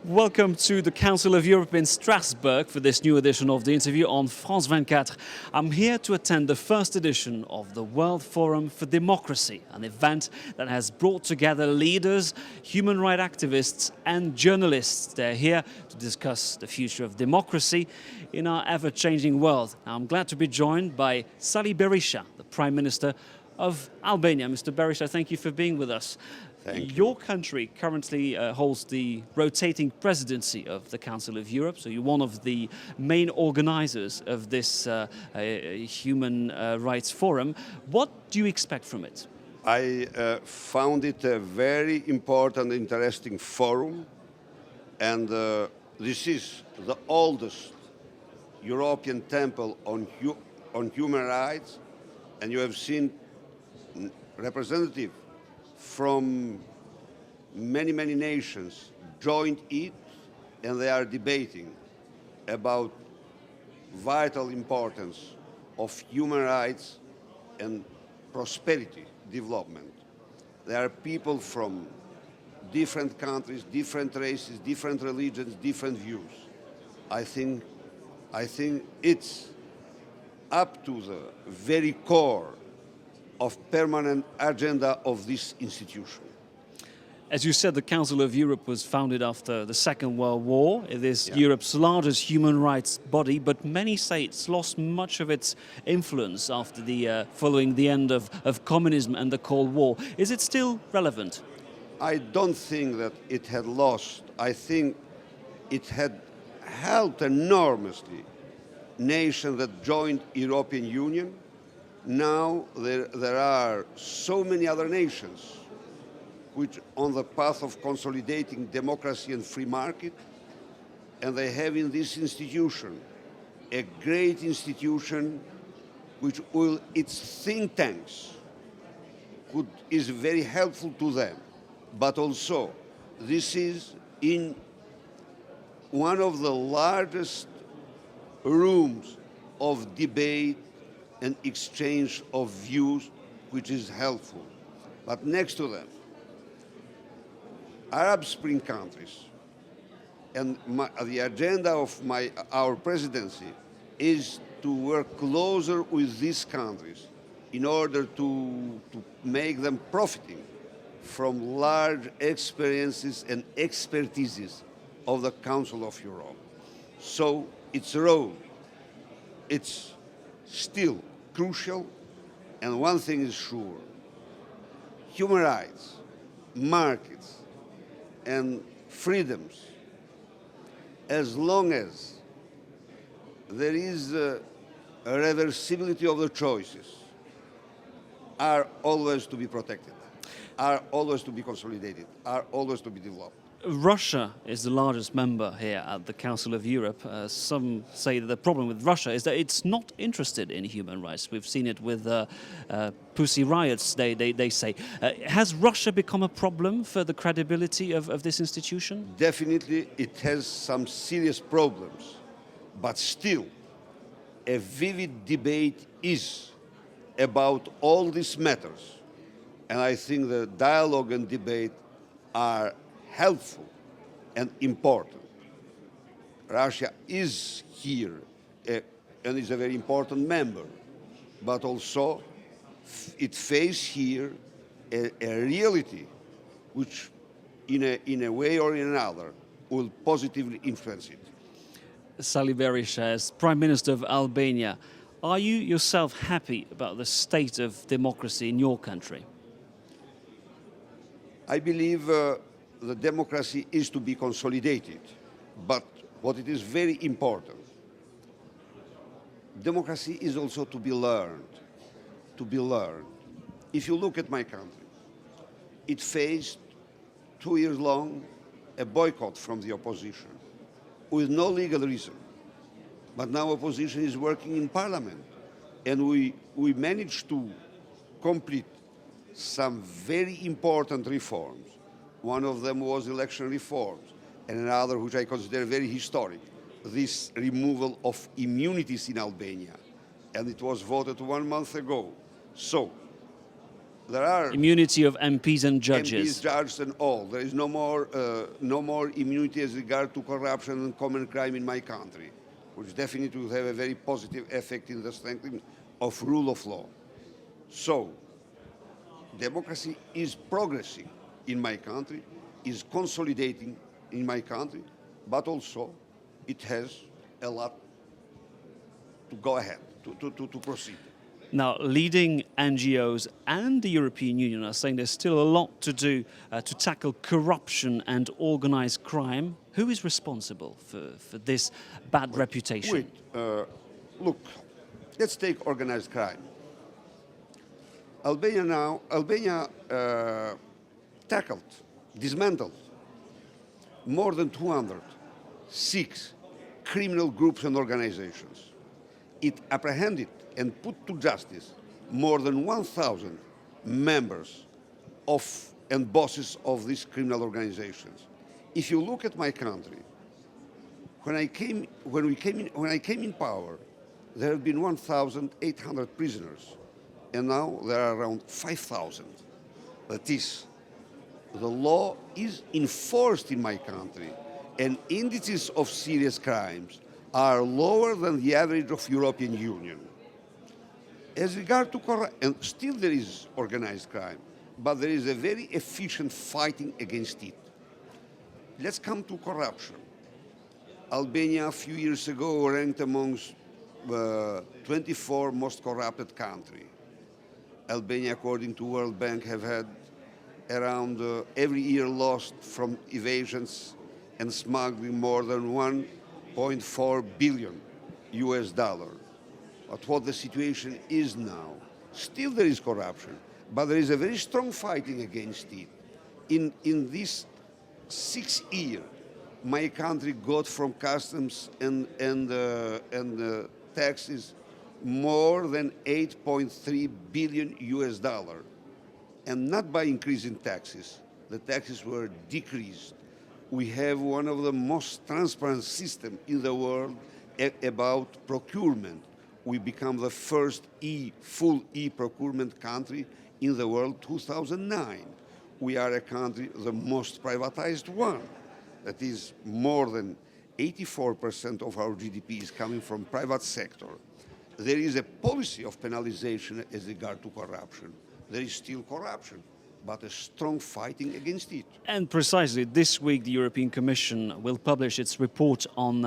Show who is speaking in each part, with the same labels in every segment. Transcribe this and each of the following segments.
Speaker 1: Welcome to the Council of Europe in Strasbourg for this new edition of the interview on France 24. I'm here to attend the first edition of the World Forum for Democracy, an event that has brought together leaders, human rights activists and journalists. They're here to discuss the future of democracy in our ever-changing world. Now, I'm glad to be joined by Sali Berisha, the Prime Minister of Albania. Mr. Berisha, thank you for being with us. Your country currently holds the rotating presidency of the Council of Europe, so you're one of the main organizers of this human rights forum. What do you expect from it?
Speaker 2: I found it a very important, interesting forum, and this is the oldest European temple on human rights, and you have seen representatives from many nations joined it, and they are debating about vital importance of human rights and prosperity development. There are people from different countries, different races, different religions, different views. I think it's up to the very core of permanent agenda of this institution.
Speaker 1: As you said, the Council of Europe was founded after the Second World War. It is Europe's largest human rights body, but many say it's lost much of its influence after following the end of communism and the Cold War. Is it still relevant?
Speaker 2: I don't think that it had lost. I think it had helped enormously nations that joined European Union. Now there are so many other nations which on the path of consolidating democracy and free market, and they have in this institution a great institution which will, its think tanks is very helpful to them. But also this is in one of the largest rooms of debate and exchange of views, which is helpful. But next to them, Arab Spring countries, and the agenda of our presidency is to work closer with these countries in order to make them profiting from large experiences and expertises of the Council of Europe. So its role, it's still crucial, and one thing is sure: human rights, markets, and freedoms, as long as there is a reversibility of the choices, are always to be protected, are always to be consolidated, are always to be developed.
Speaker 1: Russia is the largest member here at the Council of Europe. Some say that the problem with Russia is that it's not interested in human rights. We've seen it with Pussy Riots, they say. Has Russia become a problem for the credibility of this institution?
Speaker 2: Definitely it has some serious problems, but still a vivid debate is about all these matters. And I think the dialogue and debate are helpful and important. Russia is here and is a very important member, but also it faces here a reality which in a way or in another will positively influence it.
Speaker 1: Sali Berisha, as Prime Minister of Albania, are you yourself happy about the state of democracy in your country?
Speaker 2: I believe the democracy is to be consolidated, but what it is very important, democracy is also to be learned, If you look at my country, it faced 2 years long a boycott from the opposition with no legal reason. But now opposition is working in parliament, and we managed to complete some very important reforms. One of them was election reforms, and another which I consider very historic, this removal of immunities in Albania. And it was voted 1 month ago. So There are
Speaker 1: Immunity of MPs and judges.
Speaker 2: MPs, judges, and all. There is no more immunity as regard to corruption and common crime in my country, which definitely will have a very positive effect in the strengthening of rule of law. So, democracy is progressing in my country, is consolidating in my country, but also it has a lot to go ahead, to proceed.
Speaker 1: Now, leading NGOs and the European Union are saying there's still a lot to do to tackle corruption and organized crime. Who is responsible for this bad reputation?
Speaker 2: Look, let's take organized crime. Albania tackled, dismantled more than 206 criminal groups and organizations. It apprehended and put to justice more than 1,000 members of and bosses of these criminal organizations. If you look at my country, when I came in power, there have been 1,800 prisoners, and now there are around 5,000. That is, the law is enforced in my country, and indices of serious crimes are lower than the average of European Union. As regard to corruption, and still there is organized crime, but there is a very efficient fighting against it. Let's come to corruption. Albania a few years ago ranked amongst 24 most corrupted countries. Albania, according to World Bank, have had around every year lost from evasions and smuggling more than 1.4 billion US dollar. But what the situation is now, still there is corruption, but there is a very strong fighting against it. In this 6 years, my country got from customs and taxes more than 8.3 billion US dollar, and not by increasing taxes. The taxes were decreased. We have one of the most transparent systems in the world about procurement. We become the first full e-procurement country in the world 2009. We are a country, the most privatized one. That is, more than 84% of our GDP is coming from private sector. There is a policy of penalization as regard to corruption. There is still corruption, but a strong fighting against it.
Speaker 1: And precisely this week, the European Commission will publish its report on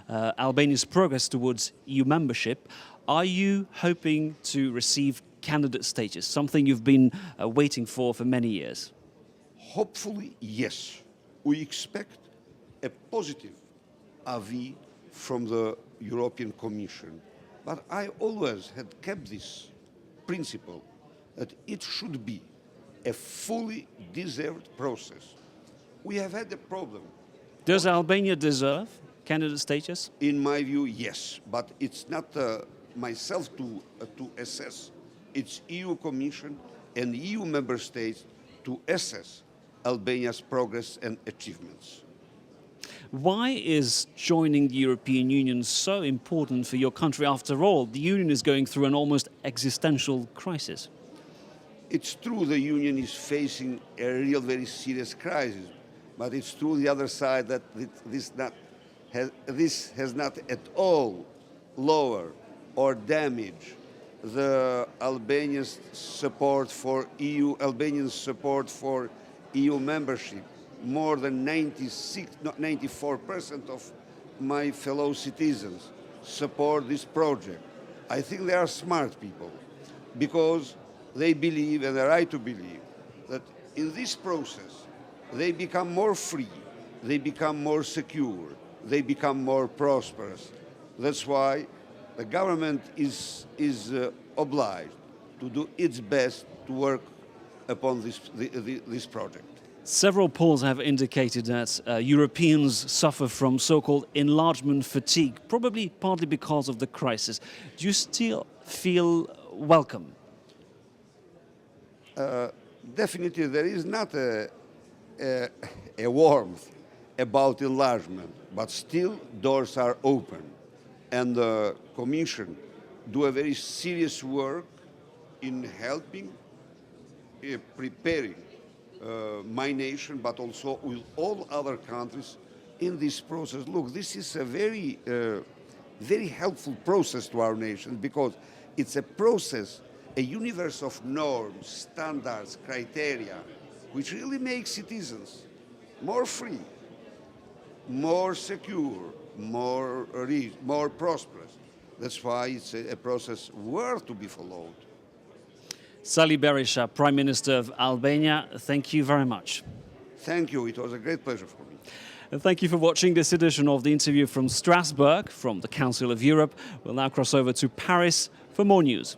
Speaker 1: Albania's progress towards EU membership. Are you hoping to receive candidate status, something you've been waiting for many years?
Speaker 2: Hopefully, yes. We expect a positive avis from the European Commission. But I always had kept this principle that it should be a fully deserved process. We have had a problem.
Speaker 1: Does Albania deserve candidate status?
Speaker 2: In my view, yes, but it's not myself to assess. It's EU Commission and EU member states to assess Albania's progress and achievements.
Speaker 1: Why is joining the European Union so important for your country? After all, the Union is going through an almost existential crisis.
Speaker 2: It's true the Union is facing a real, very serious crisis, but it's true the other side that this has not at all lowered or damaged the Albanian support for EU membership. More than 94% of my fellow citizens support this project. I think they are smart people because they believe, and they're right to believe, that in this process they become more free, they become more secure, they become more prosperous. That's why the government is obliged to do its best to work upon this project.
Speaker 1: Several polls have indicated that Europeans suffer from so-called enlargement fatigue, probably partly because of the crisis. Do you still feel welcome?
Speaker 2: Definitely there is not a warmth about enlargement, but still doors are open. And the Commission do a very serious work in helping preparing my nation, but also with all other countries in this process. Look, this is a very, very helpful process to our nation because it's a process, a universe of norms, standards, criteria, which really makes citizens more free, more secure, more rich, more prosperous. That's why it's a process worth to be followed.
Speaker 1: Sali Berisha, Prime Minister of Albania, thank you very much.
Speaker 2: Thank you. It was a great pleasure for me.
Speaker 1: And thank you for watching this edition of the interview from Strasbourg, from the Council of Europe. We'll now cross over to Paris for more news.